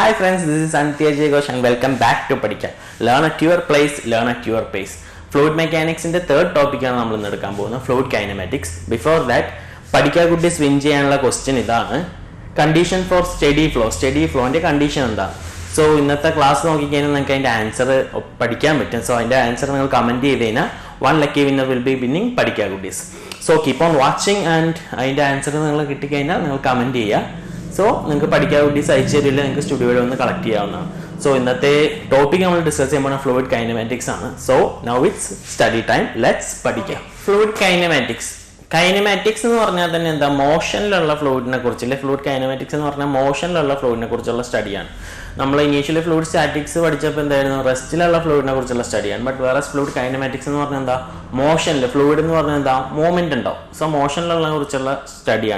Hi friends, this is Ajayaghosh and welcome back to PSU. Learn at your place, learn at your pace. Fluid mechanics in the third topic is fluid kinematics. Before that, PSU could be swing question is condition for steady flow. Steady flow and condition. So in the class, you can answer so in the answer comment one lucky winner will be winning PSU goodies. So keep on watching and in the answer comment here. So, you can discuss the studio collect. So, in the topic, we will discuss fluid kinematics. So, now it's study time. Let's PSU. Fluid kinematics. Kinematics is the motion of fluid. Fluid kinematics is the motion of fluid study. We initially fluid statics rest of fluid study. But whereas fluid kinematics is the motion of fluid moment. So, motion of study.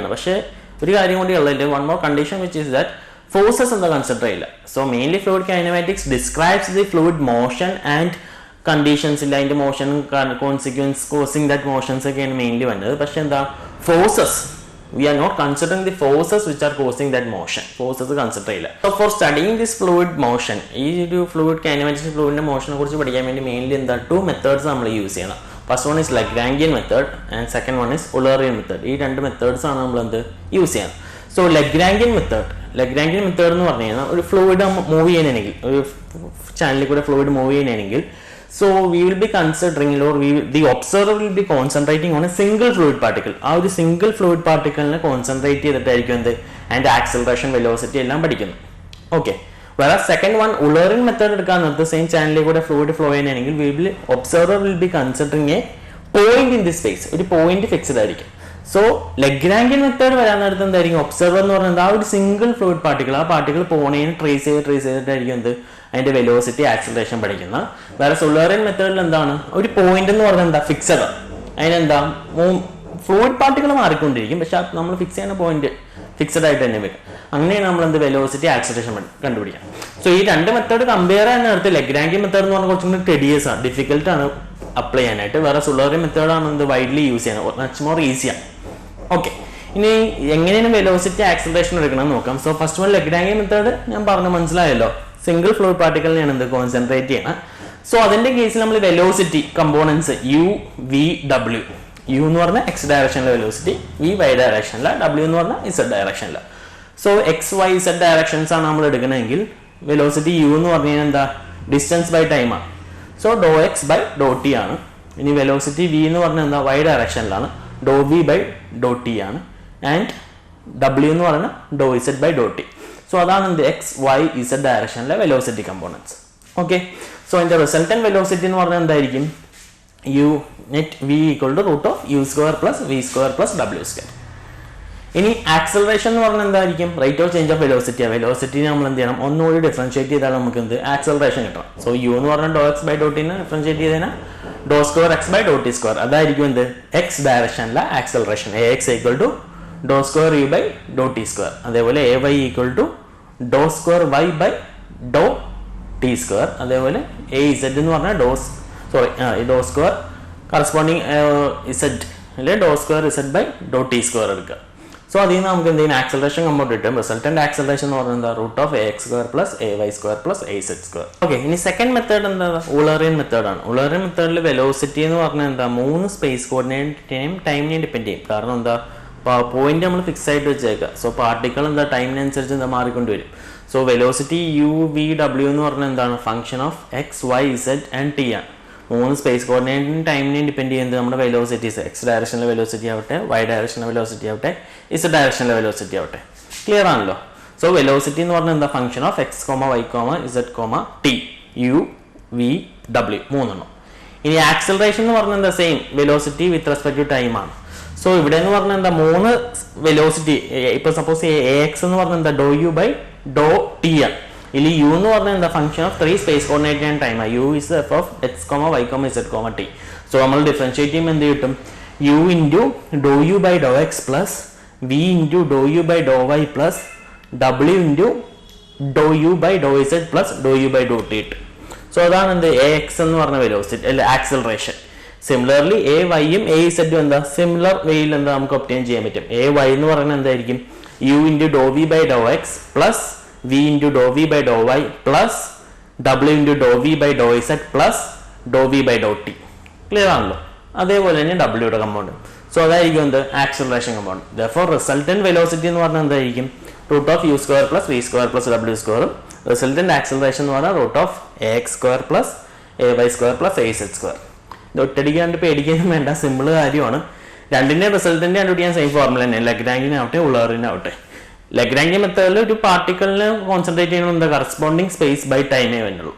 One more condition which is that forces in the consider. So mainly fluid kinematics describes the fluid motion and conditions in the motion consequence causing that motions again mainly but the forces we are not considering the forces which are causing that motion. Forces consider. So for studying this fluid motion, fluid kinematics fluid motion mainly in the two methods we use. First one is Langrangian method and second one is Eulerian method. These two methods are use. So Langrangian method is fluid movie channel fluid movie. So we will be considering or the observer will be concentrating on a single fluid particle. How the single fluid particle concentrate and the acceleration velocity. Okay. Whereas second one, Eulerian method the same channel fluid flow observer will be considering a point in this space. A point fixed. So Langrangian method observer is single fluid particle. Particle trace and the velocity acceleration. Whereas Eulerian method is a point fixed. And fluid particle fix a point. Fixed dynamic. The velocity acceleration. So, this method compare the Langrangian method is tedious, difficult to apply. Whereas Eulerian method is widely used, much more easier. Okay. Now, velocity acceleration. So, first one Langrangian method, single fluid particle concentrate. So, in this case, velocity components U, V, W. U is x direction velocity, V y direction, W is z direction. So x, y, z directions are velocity U is the distance by time. So dou x by dou t. In velocity V is the y direction, dou v by dou t. And W is dou z by dou t. So that is the x, y, z direction velocity components. Okay. So in the resultant velocity is U net V equal to root of U square plus V square plus W square. Ini acceleration rate of change of velocity. Velocity we differentiate acceleration. So U is dou x by dou t differentiate dou square x by dou t square. That is x direction acceleration. Ax equal to dou square u by dou t square. Ay equal to dou square y by dou t square. Az dou square corresponding z dou square z by dou t square. So that is acceleration resultant acceleration is root of ax square plus ay square plus az square. Okay, in second method is Eulerian method. Eulerian method velocity is space coordinate time dependent. Point fixed so particle and the time. So velocity u, v, w is a function of x, y, z and t. Space coordinate and time dependent on the velocities. X direction velocity y direction velocity z direction velocity. Clear? So velocity is the function of x, y, z, t. U, v, w. In acceleration is the same velocity with respect to time. So if the velocity, suppose ax is the dou u by dou t. U is the function of three space coordinate and time. U is f of x, y, z, t. So we will differentiate u into dou u by dou x plus v into dou u by dou y plus w into dou u by dou z plus dou u by dou t. So that is the ax velocity acceleration. Similarly, a, y, a, z similar way we obtain a, y u into dou v by dou x plus V into dou V by dou Y plus W into dou V by dou Z plus dou V by dou T. Clear ആണല്ലോ? അതേപോലെ തന്നെ W യുടെ compound. So അതായിരിക്കും എന്ത് acceleration compound. Therefore resultant velocity എന്ന് പറഞ്ഞാൽ എന്തായിരിക്കും? Root of u square plus v square plus ഡബ്ല്യു സ്ക്വയറും റിസൾട്ടന്റ് ആക്സിലറേഷൻ എന്ന് പറഞ്ഞാൽ root of a x square plus a y square plus a z square. ഇത് ഒറ്റടിക്കാണ്ട് പേടിക്കാനും വേണ്ട, സിമ്പിൾ കാര്യമാണ്. രണ്ടിന്റെ റിസൾട്ടന്റ് കണ്ടുപിടിക്കാൻ സെയിം ഫോർമുല തന്നെ, ലഗ്രാഞ്ചിയൻ ആവട്ടെ ഉള്ളവറിന് ആവട്ടെ. ലഗ്രാഞ്ചിയൻ മെത്തേഡിൽ ഒരു പാർട്ടിക്കിളിന് കോൺസെൻട്രേറ്റ് ചെയ്യുന്നത് എന്താ കറസ്പോണ്ടിങ് സ്പേസ് ബൈ ടൈമേ വേണ്ടുള്ളൂ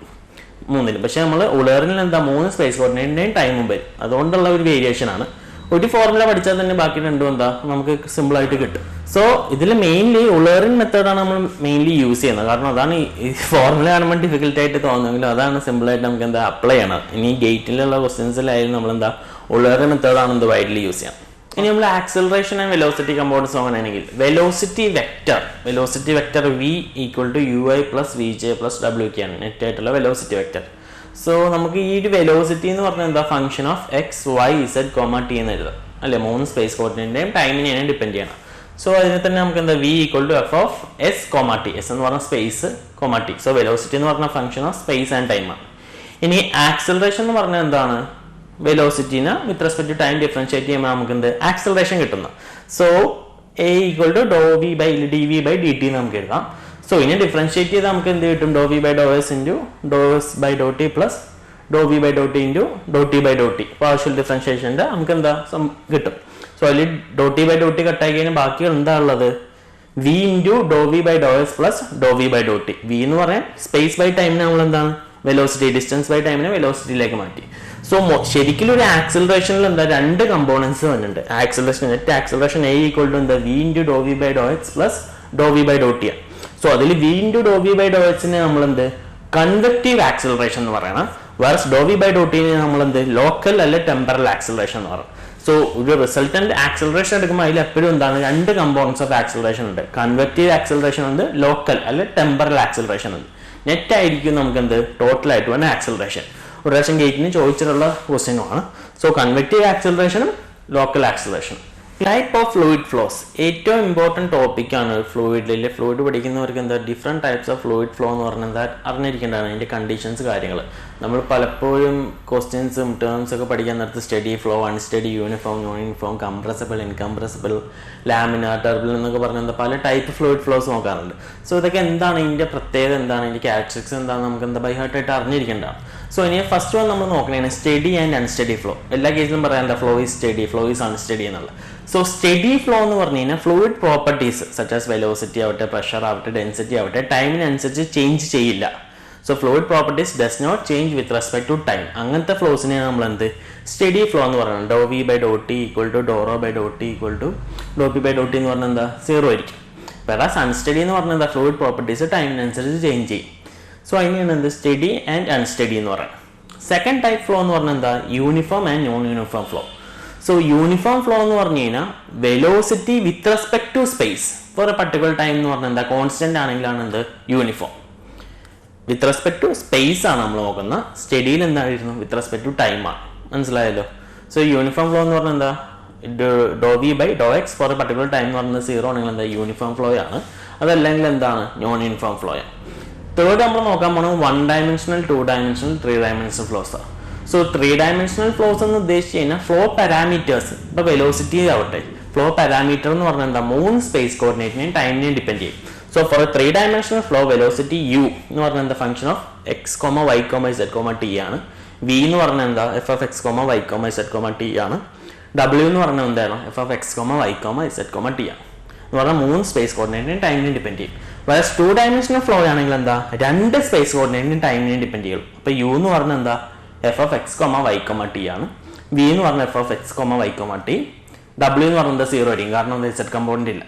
മൂന്നിലും. പക്ഷെ നമ്മൾ ഉള്ളവറിൽ എന്താ 3 സ്പേസ് കോർഡിനേറ്റിന്റെയും ടൈമും വരും. അതുകൊണ്ടുള്ള ഒരു വേരിയേഷൻ ആണ്. ഒരു ഫോർമുല പഠിച്ചാൽ തന്നെ ബാക്കി രണ്ടും എന്താ നമുക്ക് സിമ്പിൾ ആയിട്ട് കിട്ടും. സോ ഇതിൽ മെയിൻലി ഉള്ളവറിൻ മെത്തേഡാണ് നമ്മൾ മെയിൻലി യൂസ് ചെയ്യുന്നത്. കാരണം അതാണ് ഈ ഫോർമുല കാണുമ്പോൾ ഡിഫിക്കൽട്ട് ആയിട്ട് തോന്നുമെങ്കിലും അതാണ് സിമ്പിൾ ആയിട്ട് നമുക്ക് എന്താ അപ്ലൈ ചെയ്യണം. ഇനി ഗേറ്റിലുള്ള ക്വസ്റ്റ്യൻസിലായാലും നമ്മൾ എന്താ ഉള്ളവറിൻ മെത്തേഡാണ് എന്ത് വൈഡ്ലി യൂസ് ചെയ്യാം. ഇനി നമ്മൾ ആക്സിലറേഷൻ ആൻഡ് വെലോസിറ്റി കമ്പൗണ്ട്സ് നോക്കുകയാണെങ്കിൽ velocity vector v equal to u i plus v j plus ഡബ്ല്യു കെ ആണ് നെറ്റ് ആയിട്ടുള്ള വെലോസിറ്റി വെക്ടർ. സോ നമുക്ക് ഈ ഒരു വെലോസിറ്റി എന്ന് പറഞ്ഞാൽ എന്താ function of x y z comma t എന്ന് എഴുതാം അല്ലെ. 3 സ്പേസ് കോർഡിനേറ്റിന്റെയും ടൈമിനെയാണ് ഡിപ്പെൻഡ് ചെയ്യണം. സോ അതിനെ തന്നെ നമുക്ക് എന്താ v equal to f of s comma t. S എന്ന് പറഞ്ഞ space comma T. So velocity എന്ന് പറഞ്ഞ function of space and time ആണ്. ഇനി ആക്സിലറേഷൻ എന്ന് പറഞ്ഞാൽ എന്താണ്? വെലോസിറ്റിനെ with respect to time differentiate ചെയ്യുമ്പോൾ നമുക്ക് എന്ത് ആക്സിലറേഷൻ കിട്ടുന്നു. So a equal to do v by d v by d t നമുക്ക് എഴുതാം. സോ ഇനി ഡിഫറൻഷിയേറ്റ് ചെയ്താൽ നമുക്ക് എന്ത് കിട്ടും? Do v by do s into do s by do t plus do v by do t into do t by do T. Partial ഡിഫറൻഷിയേഷൻ്റെ നമുക്ക് എന്താ കിട്ടും. സോ അതിൽ do t by do t കട്ടായി കഴിഞ്ഞാൽ ബാക്കി എന്താ ഉള്ളത്? V into Dr v by do s plus do v by do t. V എന്ന് പറയാൻ സ്പേസ് ബൈ ടൈമിനെ നമ്മൾ എന്താണ് വെലോസിറ്റി, ഡിസ്റ്റൻസ് ബൈ ടൈമിനെ വെലോസിറ്റിയിലേക്ക് മാറ്റി. സോ ശരിക്കും ഒരു ആക്സിലറേഷനിൽ എന്താ 2 കമ്പോണൻസ് വന്നിട്ടുണ്ട്. Acceleration net acceleration a equal to എന്താ v into Dr v by Dr x plus do v by do t ആണ്. സോ അതിൽ v into Dr v by do എക്സിനെ നമ്മൾ എന്ത് കൺവെക്റ്റീവ് ആക്സിലറേഷൻ എന്ന് പറയണം. വേർസ് ഡോ വി ബൈ ഡോ ടിനെ നമ്മൾ എന്ത് ലോക്കൽ അല്ലെ ടെമ്പറൽ ആക്സിലറേഷൻ എന്ന് പറയും. സോ ഒരു റിസൾട്ടന്റ് ആക്സിലറേഷൻ എടുക്കുമ്പോൾ അതിൽ എപ്പോഴും എന്താണ് 2 കമ്പോണൻസ് ഓഫ് ആക്സിലറേഷൻ ഉണ്ട്. കൺവെക്റ്റീവ് ആക്സിലറേഷൻ ഉണ്ട്, ലോക്കൽ അല്ലെ ടെമ്പറൽ ആക്സിലറേഷൻ ഉണ്ട്. നെറ്റ് ആയിരിക്കും നമുക്ക് എന്ത് ടോട്ടൽ ആയിട്ട് വന്ന ആക്സിലറേഷൻ. ഒരു പ്രാവശ്യം ഗേറ്റിന് ചോദിച്ചിട്ടുള്ള ക്വസ്റ്റ്യനുമാണ്. സോ കൺവെക്റ്റീവ് ആക്സിലറേഷനും ലോക്കൽ ആക്സിലറേഷനും. ടൈപ്പ് ഓഫ് ഫ്ലൂയിഡ് ഫ്ലോസ് ഏറ്റവും ഇമ്പോർട്ടൻറ്റ് ടോപ്പിക്കാണ് ഫ്ലൂയിഡിൽ. ഫ്ലൂയിഡ് പഠിക്കുന്നവർക്ക് എന്താ different types of fluid flow എന്ന് പറഞ്ഞാൽ എന്താ അറിഞ്ഞിരിക്കേണ്ടതാണ്. അതിൻ്റെ കണ്ടീഷൻസ് കാര്യങ്ങൾ നമ്മൾ പലപ്പോഴും ക്വസ്റ്റ്യൻസും ടേംസ് ഒക്കെ പഠിക്കാൻ നേരത്ത് study flow, unsteady, uniform, non uniform, compressible, incompressible, laminar, turbulent എന്നൊക്കെ പറഞ്ഞാൽ എന്താ പല ടൈപ്പ് ഫ്ലൂയിഡ് ഫ്ലോസ് നോക്കാറുണ്ട്. സോ ഇതൊക്കെ എന്താണ്, ഇതിൻ്റെ പ്രത്യേകത എന്താണ്, ഇതിൻ്റെ ക്യാരക്ടറിസ്റ്റിക്സ് എന്താണെന്ന് നമുക്ക് എന്താ ബൈ ഹാർട്ടായിട്ട് അറിഞ്ഞിരിക്കേണ്ടതാണ്. സോ ഇനി ഫസ്റ്റ് വൺ നമ്മൾ നോക്കണേ സ്റ്റഡി ആൻഡ് അൺസ്റ്റഡി ഫ്ലോ. എല്ലാ കേസിലും പറയാം എന്താ flow is steady, flow is unsteady എന്നുള്ളത്. സോ സ്റ്റഡി ഫ്ലോ എന്ന് പറഞ്ഞു കഴിഞ്ഞാൽ fluid properties such as velocity ആവട്ടെ, പ്രഷർ ആവട്ടെ, ഡെൻസിറ്റി ആവട്ടെ ടൈമിനനുസരിച്ച് ചേഞ്ച് ചെയ്യില്ല. So fluid properties does not change with respect to time. അങ്ങനത്തെ ഫ്ലോസിനെയാണ് നമ്മൾ എന്ത് സ്റ്റഡി ഫ്ലോ എന്ന് പറയുന്നത്. Do v by do t equal to do rho by do t equal to do p by do t എന്ന് പറഞ്ഞാൽ എന്താ 0 ആയിരിക്കും. വേറാസ് അൺസ്റ്റഡി എന്ന് പറഞ്ഞാൽ എന്താ ഫ്ലൂയിഡ് പ്രോപ്പർട്ടീസ് ടൈമിനനുസരിച്ച് ചേഞ്ച് ചെയ്യും. സോ അതിനെയാണ് എന്ത് സ്റ്റഡി ആൻഡ് അൺസ്റ്റഡി എന്ന് പറയുന്നത്. സെക്കൻഡ് ടൈപ്പ് ഫ്ലോ എന്ന് പറഞ്ഞാൽ എന്താ uniform and non uniform flow. So uniform flow എന്ന് പറഞ്ഞു കഴിഞ്ഞാൽ velocity with respect to space for a particular time എന്ന് പറഞ്ഞാൽ എന്താ കോൺസ്റ്റന്റ് ആണെങ്കിലാണ് എന്ത് uniform. With respect to space ആണ് നമ്മൾ നോക്കുന്നത്. സ്റ്റഡിയിൽ എന്തായിരുന്നു വിത്ത് റെസ്പെക്ട് ടു ടൈം ആണ്. മനസ്സിലായല്ലോ. സോ യൂണിഫോം ഫ്ലോ എന്ന് പറഞ്ഞാൽ എന്താ do v by Dr x for a particular time എന്ന് പറയുന്നത് 0 ആണെങ്കിൽ എന്താ യൂണിഫോം ഫ്ലോ ആണ്. അതല്ലെങ്കിൽ എന്താണ് നോൺ യൂണിഫോം ഫ്ലോ ആണ്. തേർഡ് നമ്മൾ നോക്കാൻ പോകുന്നത് 1 ഡയമെൻഷണൽ, 2 ഡയമെൻഷണൽ, 3 ഡയമെൻഷണൽ ഫ്ലോസ് ആണ്. സോ 3 ഡയമെൻഷണൽ ഫ്ലോസ് എന്ന് ഉദ്ദേശിച്ച് കഴിഞ്ഞാൽ ഫ്ലോ പാരാമീറ്റേഴ്സ് ഇപ്പൊ വെലോസിറ്റി ആവട്ടെ, ഫ്ലോ പാരാമീറ്റർ എന്ന് പറഞ്ഞാൽ എന്താ 3 സ്പേസ് കോർഡിനേറ്റിനെയും ടൈമിനെയും ഡിപ്പെൻഡ് ചെയ്യും. So for a 3 dimensional flow velocity u എന്ന് പറഞ്ഞാൽ എന്താ function of x comma y comma z comma t ആണ്. വി എന്ന് പറഞ്ഞാൽ എന്താ f of x comma y comma z comma t ആണ്. ഡബ്ല്യു എന്ന് പറഞ്ഞാൽ എന്താണ് f of x comma y comma z comma t ആണ്. എന്ന് പറഞ്ഞാൽ 3 സ്പേസ് കോർഡിനേറ്റിനെയും ടൈമിനെയും ഡിപ്പെൻഡ് ചെയ്യും. വേറെ 2 ഡയമെൻഷണൽ ഫ്ലോ ആണെങ്കിൽ എന്താ 2 സ്പേസ് കോർഡിനേറ്റിനെയും ടൈമിനെയും ഡിപ്പെൻഡ് ചെയ്യും. അപ്പൊ യു എന്ന് പറഞ്ഞാൽ എന്താ f of x comma y comma t ആണ്. വി എന്ന് പറഞ്ഞാൽ f of x comma y comma t. ഡബ്ല്യു എന്ന് പറഞ്ഞാൽ 0 ആയിരിക്കും, കാരണം എന്താ ഇസഡ് കമ്പോണന്റ് ഇല്ല.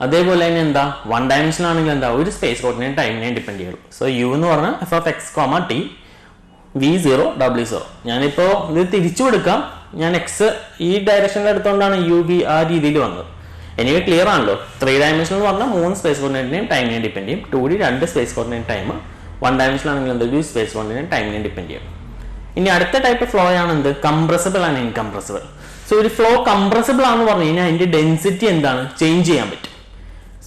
അതേപോലെ തന്നെ എന്താ 1 ഡയമെൻഷൻ ആണെങ്കിൽ എന്താ ഒരു സ്പേസ് കോർഡിനേറ്റ് ടൈമിനെയും ഡിപ്പെൻഡ് ചെയ്യുള്ളൂ. സോ യു എന്ന് പറഞ്ഞാൽ f of x comma t, v 0, ഡബ്ല്യു 0. ഞാനിപ്പോ ഇത് തിരിച്ചു കൊടുക്കാം. ഞാൻ എക്സ് ഈ ഡയറക്ഷനിൽ എടുത്തുകൊണ്ടാണ് യു വി ആ രീതിയിൽ വന്നത്. എനിവേ ക്ലിയർ ആണല്ലോ. 3 ഡയമെൻഷൻ എന്ന് പറഞ്ഞാൽ 3 സ്പേസ് കോർഡിനേറ്റിനെയും ടൈമിനെയും ഡിപ്പെൻഡ് ചെയ്യും. 2D 2 space coordinate time. 1 dimension ആണെങ്കിൽ എന്താ ഒരു സ്പേസ് കോർഡിനേറ്റ് ടൈമിനെയും ഡിപ്പെൻഡ് ചെയ്യും. ഇനി അടുത്ത ടൈപ്പ് ഫ്ലോ ആണ് എന്ത് കംപ്രസിബിൾ ആൻഡ് ഇൻകംപ്രസിബിൾ. സോ ഒരു ഫ്ലോ കംപ്രസിബിൾ ആണെന്ന് പറഞ്ഞു കഴിഞ്ഞാൽ അതിന്റെ ഡെൻസിറ്റി എന്താണ് ചേഞ്ച് ചെയ്യാൻ പറ്റും.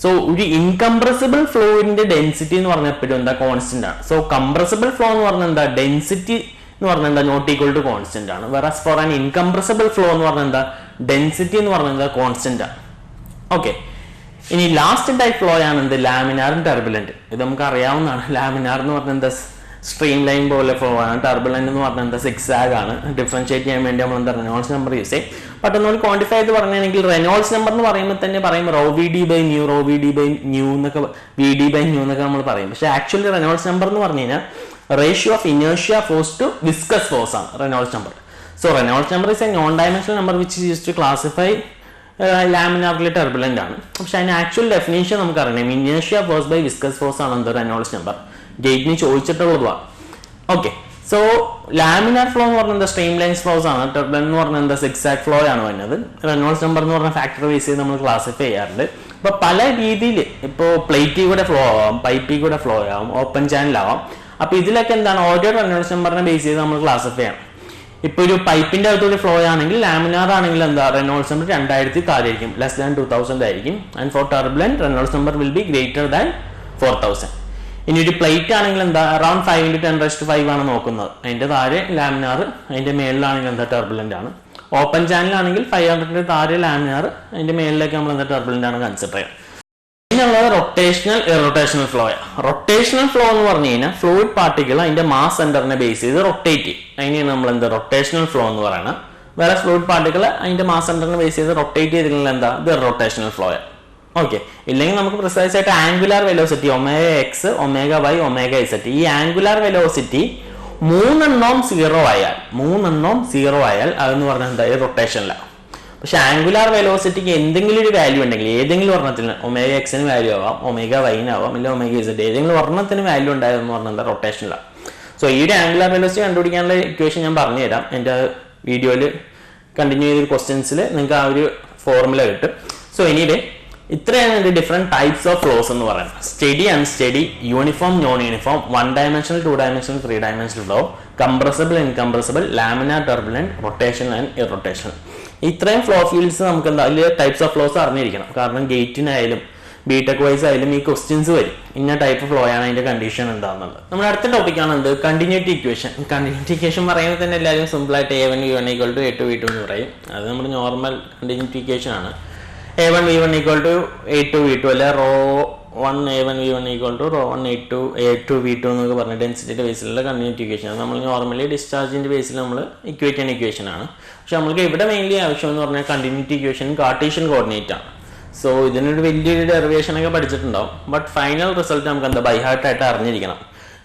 സോ ഒരു ഇൻകംപ്രസിബിൾ ഫ്ലോയിന്റെ ഡെൻസിറ്റി എന്ന് പറഞ്ഞാൽ എപ്പോഴും എന്താ കോൺസ്റ്റന്റ് ആണ്. സോ കംപ്രസിബിൾ ഫ്ലോ എന്ന് പറഞ്ഞാൽ എന്താ ഡെൻസിറ്റി എന്ന് പറഞ്ഞാൽ എന്താ നോട്ട് ഈക്വൽ ടു കോൺസ്റ്റന്റ് ആണ്. വെറാസ് ഫോർ ആൻ ഇൻകംപ്രസിബിൾ ഫ്ലോ എന്ന് പറഞ്ഞാൽ എന്താ ഡെൻസിറ്റി എന്ന് പറഞ്ഞാൽ എന്താ കോൺസ്റ്റന്റ് ആണ്. ഓക്കെ, ഇനി ലാസ്റ്റ് ടൈപ്പ് ഫ്ലോ ആണ് എന്ത് ലാമിനാർ ആൻഡ് ടർബുലന്റ്. ഇത് നമുക്ക് അറിയാവുന്നതാണ്. ലാമിനാർ എന്ന് പറഞ്ഞാൽ എന്താ സ്ട്രീം ലൈൻ പോലെ ഫ്ലോ ആണ്. ടർബുലന്റ് എന്ന് പറഞ്ഞാൽ എന്താ സിക്സാഗ് ആണ്. ഡിഫറൻഷിയേറ്റ് ചെയ്യാൻ വേണ്ടി നമ്മൾ എന്താ റെനോൾഡ്സ് നമ്പർ യൂസ് ചെയ്യും. ബട്ട് ഒന്നുകൂടി ക്വാണ്ടിഫൈ ചെയ്ത് പറഞ്ഞാണെങ്കിൽ റെനോൾഡ്സ് നമ്പർ എന്ന് പറയുമ്പോൾ തന്നെ പറയും rho v d by nu, rho v d by nu എന്നൊക്കെ, വി ഡി ബൈ ന്യൂ എന്നൊക്കെ നമ്മൾ പറയും. പക്ഷേ ആക്ച്വലി റെനോൾഡ്സ് നമ്പർ എന്ന് പറഞ്ഞു കഴിഞ്ഞാൽ ratio of inertia force to viscous force ആണ് Reynolds number. So Reynolds number is a non dimensional number which is used to classify ലാമിനാറിലെ ടർബുലന്റ് ആണ്. പക്ഷെ അതിന് ആക്ച്വൽ ഡെഫിനേഷൻ നമുക്ക് അറിയണം. Inertia force by viscous force ആണ് എന്ത് റെനോൾഡ്സ് നമ്പർ. ഗേറ്റിന് ചോദിച്ചിട്ടുള്ളതാണ്. ഓക്കെ, സോ ലാമിനാർ ഫ്ലോ എന്ന് പറഞ്ഞാൽ സ്ട്രീം ലൈൻസ് ഫ്ലോസ് ആണ്. ടർബുലന്റ് എന്ന് പറഞ്ഞാൽ എന്താ സിക്സാഗ് ഫ്ലോ ആണ് വരുന്നത്. റെനോൾഡ്സ് നമ്പർ എന്ന് പറഞ്ഞ ഫാക്ടർ ബേസ് ചെയ്ത് നമ്മൾ ക്ലാസിഫൈ ചെയ്യാറുണ്ട്. ഇപ്പൊ പല രീതിയിൽ ഇപ്പോൾ പ്ലേറ്റിൽ കൂടെ ഫ്ലോ ആവാം, പൈപ്പിൽ കൂടെ ഫ്ലോ ആവാം, ഓപ്പൺ ചാനൽ ആവാം. അപ്പൊ ഇതിലൊക്കെ എന്താണ് ഓരോ റെനോൾഡ്സ് നമ്പറിനെ ബേസ് ചെയ്ത് നമ്മൾ ക്ലാസിഫൈ ചെയ്യണം. ഇപ്പൊ ഒരു പൈപ്പിന്റെ അകത്തൊരു ഫ്ലോ ആണെങ്കിൽ ലാമിനാർ ആണെങ്കിൽ എന്താ റെനോൾഡ്സ് നമ്പർ 2000 താഴെ ആയിരിക്കും, ലെസ് ദാൻ 2000 ആയിരിക്കും. And for turbulent Reynolds number will be greater than 4000. ഇനി ഒരു പ്ലേറ്റ് ആണെങ്കിൽ എന്താ അറൌണ്ട് 5 × 10⁵ ആണ് നോക്കുന്നത്. അതിന്റെ താഴെ ലാമിനാർ, അതിന്റെ മേളിലാണെങ്കിൽ എന്താ ടർബുലന്റ് ആണ്. ഓപ്പൺ ചാനൽ ആണെങ്കിൽ 500 താഴെ ലാമിനാർ, അതിന്റെ മേളിലേക്ക് നമ്മൾ എന്താ ടർബുലന്റ് ആണ് കൺസിഡർ ചെയ്യുക. പിന്നുള്ളത് rotational irrotational flow. Rotational flow എന്ന് പറഞ്ഞു കഴിഞ്ഞാൽ ഫ്ലൂയിഡ് പാർട്ടിക്കിൾ അതിന്റെ മാസ് സെന്ററിനെ ബേസ് ചെയ്ത് റൊട്ടേറ്റ് ചെയ്യും. അതിനെയാണ് നമ്മൾ എന്താ റൊട്ടേഷണൽ ഫ്ലോ എന്ന് പറയുന്നത്. വേറെ ഫ്ലൂയിഡ് പാർട്ടിക്കിൾ അതിന്റെ മാസ് സെന്ററിനെ ബേസ് ചെയ്ത് റൊട്ടേറ്റ് ചെയ്തിട്ടുള്ള എന്താ ഇത് റൊട്ടേഷണൽ ഫ്ലോ. ഓക്കെ, ഇല്ലെങ്കിൽ നമുക്ക് പ്രിസൈസ് ആയിട്ട് angular velocity ω(x), ω(y), ω(z), ഈ ആംഗുലാർ വെലോസിറ്റി മൂന്നെണ്ണം സീറോ ആയാൽ അതെന്ന് പറഞ്ഞാൽ എന്താ റൊട്ടേഷനിലാണ്. പക്ഷെ ആംഗുലാർ വെലോസിറ്റിക്ക് എന്തെങ്കിലും ഒരു വാല്യൂ ഉണ്ടെങ്കിൽ ഏതെങ്കിലും ഒരെണ്ണത്തിന് ω(x) വാല്യൂ ആവാം, ω(y) ആവാം, ഇല്ല ω(z), ഏതെങ്കിലും ഒരെണ്ണത്തിന് വാല്യൂ ഉണ്ടായതെന്ന് പറഞ്ഞാൽ എന്താ റൊട്ടേഷനിലാണ്. സോ ഈ ഒരു ആംഗുലാർ വെലോസിറ്റി കണ്ടുപിടിക്കാനുള്ള ഇക്വേഷൻ ഞാൻ പറഞ്ഞുതരാം. എൻ്റെ വീഡിയോയിൽ കണ്ടിന്യൂ ചെയ്ത ക്വസ്റ്റ്യൻസിൽ നിങ്ങൾക്ക് ആ ഒരു ഫോർമുല കിട്ടും. സോ എനിവേ ഇത്രയാണ് ഡിഫറെന്റ് ടൈപ്സ് ഓഫ് ഫ്ലോസ് എന്ന് പറയുന്നത്. Steady, unsteady, uniform, non uniform, 1 dimensional, 2 dimensional, 3 dimensional flow, compressible, incompressible, laminar, turbulent, rotation and irrotation. ഇത്രയും ഫ്ലോ ഫീൽഡ്സ് നമുക്ക് എന്താ അതിൽ ടൈപ്സ് ഓഫ് ഫ്ലോസ് അറിഞ്ഞിരിക്കണം. കാരണം ഗേറ്റിനായാലും BTech വൈസ് ആയാലും ഈ ക്വസ്റ്റ്യൻസ് വരും. ഇന്ന ടൈപ്പ് ഫ്ലോ ആണ്, അതിന്റെ കണ്ടീഷൻ എന്താണെന്നുള്ളത്. നമ്മുടെ അടുത്ത ടോപ്പിക്കാണ് എന്ത് കണ്ടിന്യൂറ്റി ഇക്വേഷൻ. കണ്ടിന്യൂറ്റി ഇക്വേഷൻ പറയുമ്പോൾ തന്നെ എല്ലാവരും സിമ്പിൾ ആയിട്ട് A1 V1 = A2 V2 എന്ന് പറയും. അത് നമ്മുടെ നോർമൽ കണ്ടിന്യൂറ്റി ഇക്വേഷൻ ആണ്. A1 V1 = A2 V2 അല്ല ρ1 A1 V1 = ρ1 A2 V2 എന്നൊക്കെ പറഞ്ഞ ഡെൻസിറ്റിയുടെ ബേസിലുള്ള കണ്ടിന്യൂറ്റി ഇക്വേഷൻ ആണ്. നമ്മൾ നോർമലി ഡിസ്ചാർജിന്റെ ബേസിൽ നമ്മൾ ഇക്വേറ്റ് ചെയ്യുന്ന ഇക്വേഷൻ ആണ്. പക്ഷെ നമ്മൾക്ക് ഇവിടെ മെയിൻലി ആവശ്യം എന്ന് പറഞ്ഞാൽ കണ്ടിന്യൂറ്റി ഇക്വേഷൻ കാർട്ടീഷ്യൻ കോർഡിനേറ്റ് ആണ്. സോ ഇതിനൊരു വലിയൊരു ഡെറിവേഷൻ ഒക്കെ പഠിച്ചിട്ടുണ്ടാവും. ബട്ട് ഫൈനൽ റിസൾട്ട് നമുക്ക് എന്താ ബൈ ഹാർട്ട് ആയിട്ട് അറിഞ്ഞിരിക്കണം.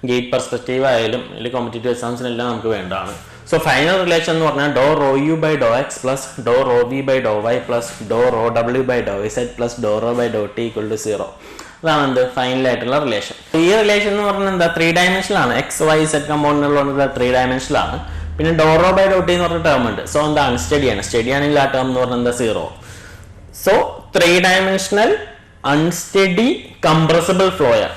ഗേറ്റ് പെർസ്പെക്റ്റീവ് ആയാലും അല്ലെങ്കിൽ കോമ്പറ്റേറ്റീവ് എക്സാംസിനെല്ലാം നമുക്ക് വേണ്ടതാണ്. സോ ഫൈനൽ റിലേഷൻ എന്ന് പറഞ്ഞാൽ ∂ρu/∂x plus ∂ρv/∂y plus ∂ρw/∂z plus ∂ρ/∂t = 0. അതാണ് എന്ത് ഫൈനൽ ആയിട്ടുള്ള റിലേഷൻ. ഈ റിലേഷൻ എന്ന് പറഞ്ഞാൽ എന്താ 3 ഡയമെൻഷനൽ ആണ്. XYZ കമ്പോണന്റുകളുള്ള 3 ഡയമെൻഷനൽ ആണ്. പിന്നെ ∂ρ/∂t എന്ന് പറഞ്ഞ ടേം ഉണ്ട്. സോ എന്താ അൺസ്റ്റഡി ആണ്. സ്റ്റഡി ആണെങ്കിൽ ആ ടേം എന്ന് പറഞ്ഞാൽ എന്താ 0. So 3 dimensional unsteady compressible flow ആണ്.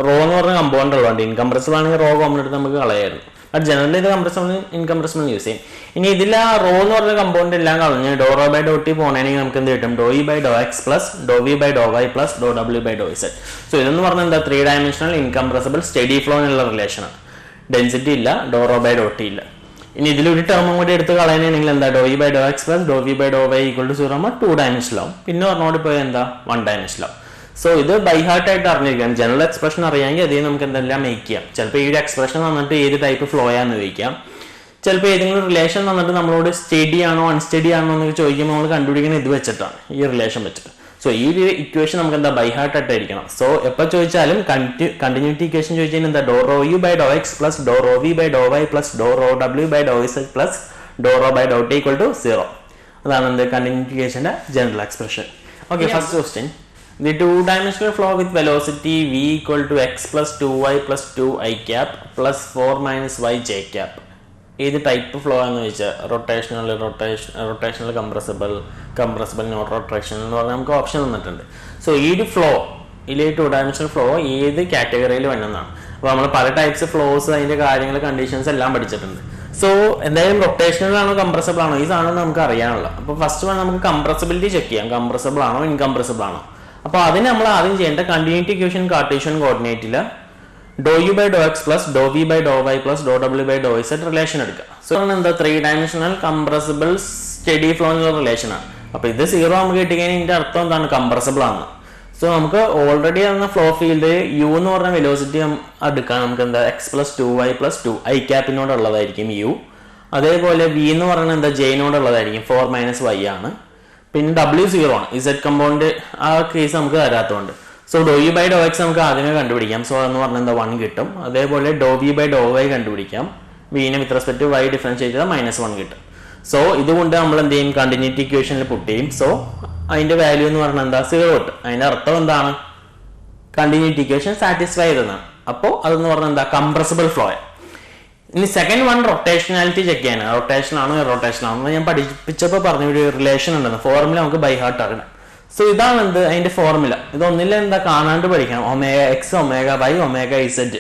റോ എന്ന് പറഞ്ഞ കമ്പോണന്റ് ഉള്ളതുകൊണ്ട് ഇൻകംപ്രസിബിൾ ആണെങ്കിൽ റോ കോമൺ എടുത്ത് നമുക്ക് കളയായിരുന്നു. ബട്ട് ജനറലി ഇത് കംപ്രസിബിൾ ഇൻകംപ്രസിബിൾ യൂസ് ചെയ്യും. ഇനി ഇതിൽ ആ റോ എന്ന് പറഞ്ഞ കമ്പോണന്റ് എല്ലാം കളഞ്ഞ് ∂ρ/∂t പോകണമെങ്കിൽ നമുക്ക് എന്ത് കിട്ടും ∂E/∂x plus ∂V/∂y plus ∂W/∂z. So ഇതെന്ന് പറഞ്ഞാൽ എന്താ 3 ഡയമെൻഷണൽ ഇൻകംപ്രസിബിൾ സ്റ്റഡി ഫ്ലോ എന്നുള്ള റിലേഷനാണ്. ഡെൻസിറ്റി ഇല്ല, ∂ρ/∂t ഇല്ല. ഇനി ഇതിലൊരു ടേമും കൂടി എടുത്ത് കളയണമെങ്കിൽ എന്താ ∂E/∂x പ്ലസ് ∂V/∂y = 0 ആകുമ്പോൾ 2 ഡയമെൻഷനിലാവും. പിന്നെ പറഞ്ഞോട് പോയി എന്താ 1 ഡയമെൻഷനിലാവും. സോ ഇത് ബൈ ഹാർട്ട് ആയിട്ട് അറിഞ്ഞിരിക്കാം. ജനറൽ എക്സ്പ്രഷൻ അറിയാമെങ്കിൽ അതേ നമുക്ക് എന്തെല്ലാം മേക്ക് ചെയ്യാം. ചിലപ്പോൾ ഈ ഒരു എക്സ്പ്രഷൻ വന്നിട്ട് ഏത് ടൈപ്പ് ഫ്ലോ ആണെന്ന് ചോദിക്കാം. ചിലപ്പോൾ ഏതെങ്കിലും റിലേഷൻ വന്നിട്ട് നമ്മളോട് സ്റ്റഡി ആണോ അൺസ്റ്റഡി ആണോ എന്നൊക്കെ ചോദിക്കുമ്പോൾ നമ്മൾ കണ്ടുപിടിക്കുന്നത് ഇത് വെച്ചിട്ടാണ്, ഈ റിലേഷൻ വെച്ചിട്ട്. സോ ഈ ഒരു ഇക്വേഷൻ നമുക്ക് എന്താ ബൈ ഹാർട്ട് ആയിട്ടായിരിക്കണം. സോ എപ്പോൾ ചോദിച്ചാലും കണ്ടിന്യൂറ്റി ഇക്വേഷൻ ചോദിച്ചാൽ എന്താ ∂ρu/∂x plus ∂ρv/∂y plus ∂ρw/∂z plus ∂ρ/∂t = 0. അതാണ് എന്ത് കണ്ടിന്യൂറ്റി ഇക്വേഷന്റെ general expression. Okay, first question. The two-dimensional flow with velocity v = x plus 2y plus 2i cap plus 4 minus y j cap. ഏത് type flow എന്ന് ചോദിച്ചാൽ rotational compressible not rotational എന്ന് പറഞ്ഞാൽ നമുക്ക് option തന്നിട്ടുണ്ട്. സോ ഈ ഒരു ഫ്ലോ ഇതിലെ 2 ഡയമെൻഷണൽ ഫ്ലോ ഏത് കാറ്റഗറിയിൽ വേണമെന്നാണ്. അപ്പോൾ നമ്മൾ പല ടൈപ്സ് ഫ്ലോസ് അതിന്റെ കാര്യങ്ങൾ കണ്ടീഷൻസ് എല്ലാം പഠിച്ചിട്ടുണ്ട്. സോ എന്തായാലും റൊട്ടേഷണൽ ആണോ കംപ്രസിബിൾ ആണോ ഈ സാധനം നമുക്ക് അറിയാനുള്ള. അപ്പോൾ ഫസ്റ്റ് നമുക്ക് കംപ്രസിബിലിറ്റി ചെക്ക് ചെയ്യാം. കംപ്രസിബിൾ ആണോ ഇൻകംപ്രസിബിൾ ആണോ. അപ്പോൾ അതിന് നമ്മൾ ആദ്യം ചെയ്യേണ്ട കണ്ടിന്യൂറ്റി ഇക്വേഷൻ കാർട്ടീഷ്യൻ കോർഡിനേറ്റിൽ dou u by dou x plus dou v by dou y plus dou w by dou z relation എടുക്കുക. സോ എന്താ 3-dimensional കംപ്രസിബിൾ സ്റ്റഡി ഫ്ലോ എന്നുള്ള റിലേഷൻ ആണ്. അപ്പോൾ ഇത് 0 നമുക്ക് കിട്ടിക്കഴിഞ്ഞാൽ ഇതിന്റെ അർത്ഥം എന്താണ്? കംപ്രസിബിൾ ആണ്. സോ നമുക്ക് ഓൾറെഡി തന്ന ഫ്ലോ ഫീൽഡ് യു എന്ന് പറഞ്ഞ വെലോസിറ്റി എടുക്കാൻ നമുക്ക് എന്താ x plus 2y plus 2 i ക്യാപ്പിനോടുള്ളതായിരിക്കും യു. അതേപോലെ v എന്ന് പറയുന്നത് എന്താ ജെയിനോടുള്ളതായിരിക്കും 4 minus y ആണ്. പിന്നെ w 0 ആണ്, z കമ്പോണന്റ് ആ കേസ് നമുക്ക് തരാത്തതുകൊണ്ട്. So do u by Dr x നമുക്ക് ആദ്യമേ കണ്ടുപിടിക്കാം. സോ എന്ന് പറഞ്ഞാൽ എന്താ 1 കിട്ടും. അതേപോലെ ഡോ വി ബൈ ഡോ വൈ കണ്ടുപിടിക്കാം. വിനെ with respect to y differentiate ചെയ്താൽ -1 കിട്ടും. സോ ഇതുകൊണ്ട് നമ്മൾ എന്ത് ചെയ്യും? കണ്ടിന്യൂറ്റി ഇക്വേഷനിൽ പുട്ട് ചെയ്യും. സോ അതിന്റെ വാല്യൂ എന്ന് പറഞ്ഞാൽ എന്താ? 0 കിട്ടും. അതിന്റെ അർത്ഥം എന്താണ്? കണ്ടിന്യൂറ്റി ഇക്വേഷൻ സാറ്റിസ്ഫൈ ചെയ്തതാണ്. അപ്പോൾ അതെന്ന് പറഞ്ഞാൽ എന്താ? Compressible flow. ഇനി സെക്കൻഡ് വൺ റൊട്ടേഷനാലിറ്റി ചെക്ക് ചെയ്യാനാണ്. റൊട്ടേഷൻ ആണോ റൊട്ടേഷൻ ആണോ ഞാൻ പഠിപ്പിച്ചപ്പോൾ പറഞ്ഞ ഒരു റിലേഷൻ ഉണ്ടെന്ന്. ഫോർമുല നമുക്ക് ബൈ ഹാർട്ട് അറിയണം. സോ ഇതാണ് എന്ത്? അതിന്റെ ഫോർമുല. ഇതൊന്നില്ല എന്താ കാണാണ്ട് പഠിക്കണം. Omega x omega y omega z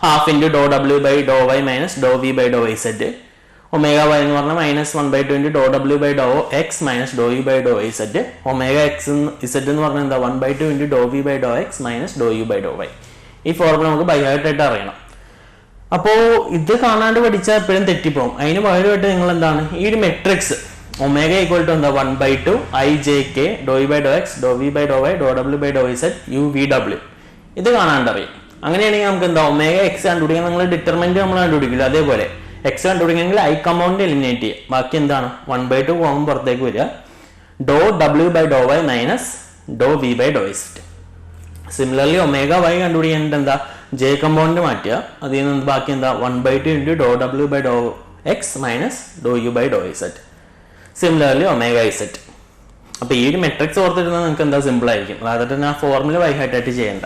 half into ഡോ ഡബ്ല്യു by Dr y minus Dr v by Dr z. Omega y എന്ന് പറഞ്ഞാൽ -1/2 ഇൻറ്റു ഡോ ഡബ്ല്യു ബൈ ഡോ എക്സ് മൈനസ് ഡോ u by Dr z. Omega x z എന്ന് പറഞ്ഞാൽ എന്താ? 1/2 into Dr v by Dr x minus ഡോ യു ബൈ ഡോ വൈ. ഈ ഫോർമുല നമുക്ക് ബൈ ഹാർട്ട് ആയിട്ട് അറിയണം. അപ്പോൾ ഇത് കാണാണ്ട് പഠിച്ചാൽ എപ്പോഴും തെറ്റിപ്പോകും. അതിന് പകരമായിട്ട് നിങ്ങൾ എന്താണ് ഈ ഒരു മെട്രിക്സ് ഒമേഗ ഈക്വൽ ടു എന്താ 1/2 ഐ ജെ കെ ഡോ യു ബൈ ഡോ എക്സ് ഡോ വി ബൈ ഡോ വൈ ഡോ ഡബ്ല്യു by Dr z u v ഡബ്ല്യു. ഇത് കാണാണ്ടറിയും. അങ്ങനെയാണെങ്കിൽ നമുക്ക് എന്താ ഒമേഗ എക്സ് കണ്ടുപിടിക്കാൻ നിങ്ങൾ ഡിറ്റർമിനന്റ് നമ്മൾ കണ്ടുപിടിക്കില്ല. അതേപോലെ എക്സ് കണ്ടുപിടിക്കണമെങ്കിൽ ഐ കമ്പൗണ്ട് എലിമിനേറ്റ് ചെയ്യുക. ബാക്കി എന്താണ്? 1/2 കോമൺ പുറത്തേക്ക് വരിക. ഡോ ഡബ്ല്യു by Dr y minus Dr v by Dr z. Similarly omega y കണ്ടുപിടിക്കേണ്ടത് എന്താ? ജെ കമ്പൗണ്ട് മാറ്റുക. അതിൽ നിന്ന് ബാക്കി എന്താ? 1/2 ഇൻറ്റു ഡോ ഡബ്ല്യു ബൈ ഡോ എക്സ് മൈനസ് ഡോ u by Dr z. Similarly omega z. അപ്പോൾ ഈ ഒരു മെട്രിക്സ് ഓർത്തിരുന്നാൽ നിങ്ങൾക്ക് എന്താ? സിമ്പിൾ ആയിരിക്കും. അതായത് ആ ഫോർമുല ബൈ ഹാർട്ട് ആയിട്ട് ചെയ്യേണ്ട.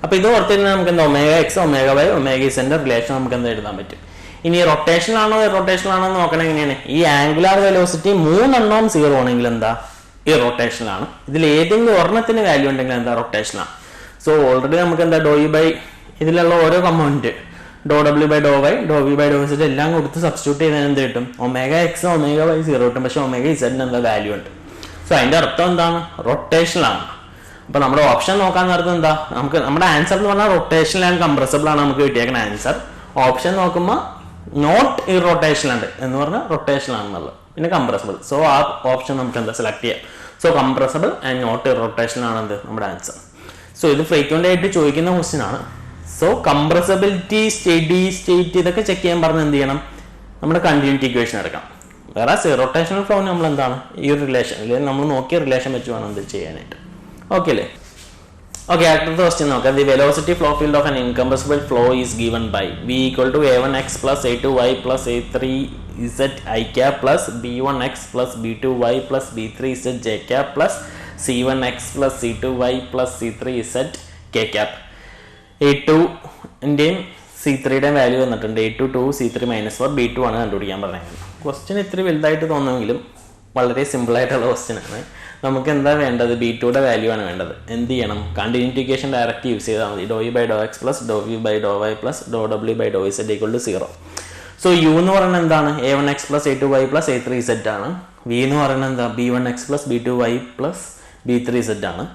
അപ്പോൾ ഇത് ഓർത്തിരുന്നാൽ നമുക്ക് എന്താ? Omega x omega y omega ഇസെഡിന്റെ റിലേഷൻ നമുക്ക് എന്താ എഴുതാൻ പറ്റും. ഇനി റൊട്ടേഷനാണോ ഇറൊട്ടേഷനാണോ എന്ന് നോക്കണം. എങ്ങനെയാണ്? ഈ ആംഗുലാർ വെലോസിറ്റി 3 0 ആണെങ്കിൽ എന്താ? ഇറൊട്ടേഷനാണ്. ഇതിൽ ഏതെങ്കിലും ഒരെണ്ണത്തിന് വാല്യൂ ഉണ്ടെങ്കിൽ എന്താ? റൊട്ടേഷനാണ്. സോ ഓൾറെഡി നമുക്ക് എന്താ? ഡോ യു ബൈ ഇതിലുള്ള ഓരോ കമ്പൗണ്ട് ഡോ ഡബ്ല്യു ബൈ ഡോ വൈ ഡോ വി ബൈ ഡോ ഇസെഡ് എല്ലാം കൊടുത്ത് സബ്സ്റ്റിറ്റ്യൂട്ട് ചെയ്താൽ എന്ത് കിട്ടും? ഒമേഗ എക്സ് ഒമേഗ വൈ 0 കിട്ടും. പക്ഷെ ഒമേഗ ഇസെഡിന് എന്താ വാല്യൂ ഉണ്ട്. സോ അതിന്റെ അർത്ഥം എന്താണ്? റൊട്ടേഷനാണ്. അപ്പൊ നമ്മുടെ ഓപ്ഷൻ നോക്കാൻ നേരത്തെ എന്താ? നമുക്ക് നമ്മുടെ ആൻസർ എന്ന് പറഞ്ഞാൽ റൊട്ടേഷണൽ ആൻഡ് കംപ്രസിബിൾ ആണ് നമുക്ക് കിട്ടിയേക്കുന്ന ആൻസർ. ഓപ്ഷൻ നോക്കുമ്പോൾ നോട്ട് ഇറൊട്ടേഷണൽ ഉണ്ട് എന്ന് പറഞ്ഞാൽ റൊട്ടേഷണൽ ആണെന്നുള്ളത്, പിന്നെ കംപ്രസിബിൾ. സോ ആ ഓപ്ഷൻ നമുക്ക് എന്താ സെലക്ട് ചെയ്യാം. So compressible and not irrotational ആണ് എന്ത് നമ്മുടെ ആൻസർ. സോ ഇത് ഫ്രീക്വന്റ് ആയിട്ട് ചോദിക്കുന്ന ക്വസ്റ്റ്യൻ ആണ്. സോ കംപ്രസിബിലിറ്റി സ്റ്റഡി സ്റ്റേറ്റ് ഇതൊക്കെ ചെക്ക് ചെയ്യാൻ പറഞ്ഞ് എന്ത് ചെയ്യണം? നമ്മുടെ കണ്ടിന്യൂറ്റി ഇക്വേഷൻ എടുക്കണം. വേറെ റൊട്ടേഷണൽ ഫ്ലോ നമ്മൾ എന്താണ്? ഈ ഒരു റിലേഷൻ അല്ലെങ്കിൽ നമ്മൾ നോക്കിയ റിലേഷൻ വെച്ച് വേണം എന്ത് ചെയ്യാനായിട്ട്. ഓക്കെ അല്ലേ? ഓക്കെ, അടുത്ത ക്വസ്റ്റ്യൻ നോക്കാം. The velocity flow field of an incompressible flow is given by v equal to a1x plus a2y plus a3z i cap plus b1x plus b2y plus b3z j cap plus c1x plus c2y plus c3z k cap. a2ന്റെയും c3യുടെയും value വന്നിട്ടുണ്ട്. a2 2 c3 -4 b2 ആണ് കണ്ടുപിടിക്കാൻ പറഞ്ഞത്. Question ഇത്തിരി വലുതായിട്ട് തോന്നുമെങ്കിലും വളരെ സിമ്പിൾ ആയിട്ടുള്ള ക്വസ്റ്റ്യൻ ആണ്. നമുക്ക് എന്താ വേണ്ടത്? b2യുടെ വാല്യൂ ആണ് വേണ്ടത്. എന്ത് ചെയ്യണം? കണ്ടിന്യൂറ്റി ഇക്വേഷൻ ഡയറക്റ്റ് യൂസ് ചെയ്താൽ മതി. Do u by Dr x plus do v by Dr y plus do ഡബ്ല്യു by Dr z equal to 0. So u എന്ന് പറയുന്നത് എന്താണ്? a1x plus a2y plus a3z ആണ്. വി എന്ന് പറയുന്നത് എന്താ? b1x plus b2y plus b3z ആണ്.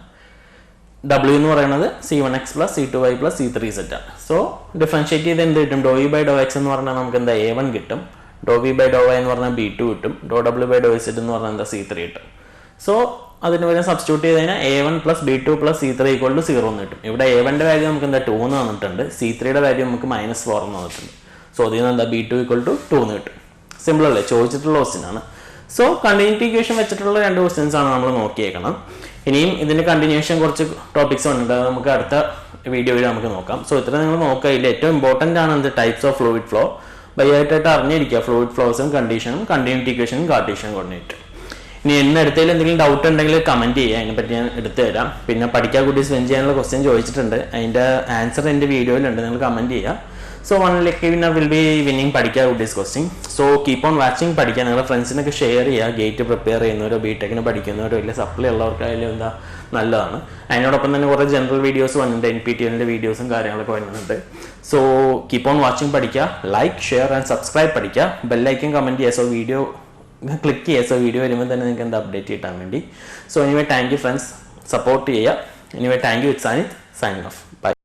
w എന്ന് പറയുന്നത് c1x plus c2y plus c3z ആണ്. സോ ഡിഫറൻഷിയേറ്റ് ചെയ്ത് എന്ത് കിട്ടും? ഡോ യു ബൈ ഡോ എക്സ് എന്ന് പറഞ്ഞാൽ നമുക്ക് എന്താ? a1 കിട്ടും. Do v by Dr Y എന്ന് പറഞ്ഞാൽ b2 കിട്ടും. ഡോ ഡബ്ല്യു ബൈ ഡോ ഇസെഡ് എന്ന് പറഞ്ഞാൽ എന്താ? c3 കിട്ടും. സോ അതിന് വരെ സബ്സ്റ്റിറ്റ്യൂട്ട് ചെയ്ത് കഴിഞ്ഞാൽ a1 plus b2 plus c3 equal to 0 എന്ന് കിട്ടും. ഇവിടെ a1ന്റെ വാല്യൂ നമുക്ക് എന്താ? 2 എന്ന് വന്നിട്ടുണ്ട്. c3യുടെ വാല്യൂ നമുക്ക് -4 എന്ന് വന്നിട്ടുണ്ട്. സോ അതിൽ നിന്ന് എന്താ? b2 ഈക്വൽ ടു 2 എന്ന് കിട്ടും. സിമ്പിൾ അല്ലേ? ചോദിച്ചിട്ടുള്ള ക്വസ്റ്റ്യൻ ആണ്. സോ കണ്ടിന്യൂറ്റി ഇക്വേഷൻ വെച്ചിട്ടുള്ള 2 ക്വസ്റ്റ്യൻസ് ആണ് നമ്മൾ നോക്കിയേക്കണം. ഇനിയും ഇതിന്റെ കണ്ടിന്യൂഷൻ കുറച്ച് ടോപ്പിക്സ് ഉണ്ട്. അത് നമുക്ക് അടുത്ത വീഡിയോയിൽ നമുക്ക് നോക്കാം. സോ ഇത്ര നിങ്ങൾ നോക്കുക. ഇതിൽ ഏറ്റവും ഇമ്പോർട്ടന്റ് ആണ് എന്ത്? Types of fluid flow. ബൈയായിട്ട് അറിഞ്ഞിരിക്കുക ഫ്ലൂയിഡ് ഫ്ലോസും കണ്ടീഷനും കണ്ടിന്യൂറ്റി ഇക്വേഷനും കാർട്ടീഷ്യൻ കോർഡിനേറ്റ്. ഇനി എടുത്തതിൽ എന്തെങ്കിലും ഡൗട്ട് ഉണ്ടെങ്കിൽ കമന്റ് ചെയ്യുക. അതിനെപ്പറ്റി ഞാൻ എടുത്തു തരാം. പിന്നെ പഠിക്കാൻ കൂടി സ്പെൻഡ് ചെയ്യാനുള്ള ക്വസ്റ്റ്യൻ ചോദിച്ചിട്ടുണ്ട്. അതിന്റെ ആൻസർ എൻ്റെ വീഡിയോയിലുണ്ട്. നിങ്ങൾ കമന്റ് ചെയ്യുക. So 1 lakh winner will be winning പഠിക്കാൻ കുട്ടീസ് question. So keep on watching. പഠിക്കാൻ നിങ്ങളുടെ ഫ്രണ്ട്സിനൊക്കെ ഷെയർ ചെയ്യുക. ഗേറ്റ് പ്രിപ്പയർ ചെയ്യുന്നവരോ ബിടെക്കിന് പഠിക്കുന്നവരോ വലിയ സപ്ലൈ ഉള്ളവർക്കായാലും എന്താ നല്ലതാണ്. അതിനോടൊപ്പം തന്നെ കുറേ ജനറൽ വീഡിയോസ് വന്നിട്ടുണ്ട്. NPTELന്റെ വീഡിയോസും കാര്യങ്ങളൊക്കെ വരുന്നുണ്ട്. So keep on watching. പഠിക്കുക. Like share and subscribe. പഠിക്കുക. ബെല്ലൈക്കൻ കമന്റ് ചെയ്യുക. സോ വീഡിയോ ക്ലിക്ക് ചെയ്യുക. സോ വീഡിയോ വരുമ്പോൾ തന്നെ നിങ്ങൾക്ക് എന്താ അപ്ഡേറ്റ് കിട്ടാൻ വേണ്ടി. So anyway thank you friends. Support ചെയ്യുക. Anyway, thank you. It's Anith signing off. Bye.